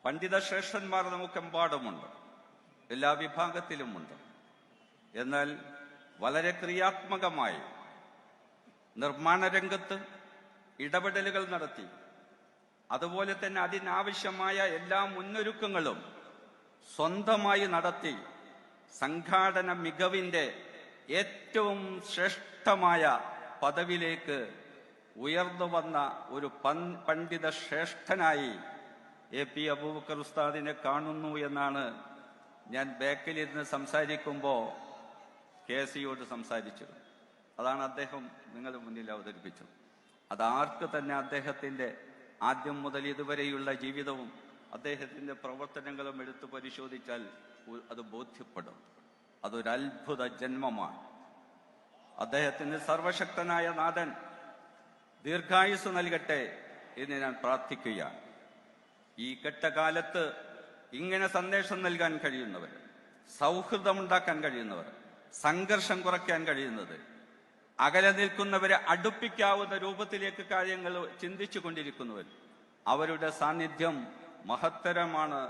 പണ്ഡിത ശ്രേഷ്ഠന്മാർ നമുക്കെമ്പാടുമുണ്ട്, എല്ലാ വിഭാഗത്തിലുമുണ്ട്. എന്നാൽ വളരെ ക്രിയാത്മകമായി നിർമ്മാണ രംഗത്ത് ഇടപെടലുകൾ നടത്തി, അതുപോലെ തന്നെ അതിനാവശ്യമായ എല്ലാ മുന്നൊരുക്കങ്ങളും സ്വന്തമായി നടത്തി സംഘാടന മികവിന്റെ ഏറ്റവും ശ്രേഷ്ഠമായ പദവിയിലേക്ക് ഉയർന്നു വന്ന ഒരു പണ്ഡിത ശ്രേഷ്ഠനായി AP അബൂബക്കർ ഉസ്താദിനെ കാണുന്നു എന്നാണ് ഞാൻ ബാക്കിലിരുന്ന് സംസാരിക്കുമ്പോൾ KC-യോട് സംസാരിച്ചത്. അതാണ് അദ്ദേഹം നിങ്ങളുടെ മുന്നിൽ അവതരിപ്പിച്ചത്. അതാർക്ക് തന്നെ അദ്ദേഹത്തിന്റെ ആദ്യം മുതൽ ഇതുവരെയുള്ള ജീവിതവും അദ്ദേഹത്തിന്റെ പ്രവർത്തനങ്ങളും എടുത്തു പരിശോധിച്ചാൽ അത് ബോധ്യപ്പെടും. അതൊരത്ഭുത ജന്മമാണ്. അദ്ദേഹത്തിന് സർവശക്തനായ നാഥൻ ദീർഘായുസ് നൽകട്ടെ എന്ന് ഞാൻ പ്രാർത്ഥിക്കുകയാണ്. ഈ കെട്ടകാലത്ത് ഇങ്ങനെ സന്ദേശം നൽകാൻ കഴിയുന്നവർ, സൗഹൃദമുണ്ടാക്കാൻ കഴിയുന്നവർ, സംഘർഷം കുറയ്ക്കാൻ കഴിയുന്നത്, അകലെ നിൽക്കുന്നവരെ അടുപ്പിക്കാവുന്ന രൂപത്തിലേക്ക് കാര്യങ്ങൾ ചിന്തിച്ചു കൊണ്ടിരിക്കുന്നവർ, അവരുടെ സാന്നിധ്യം മഹത്തരമാണ്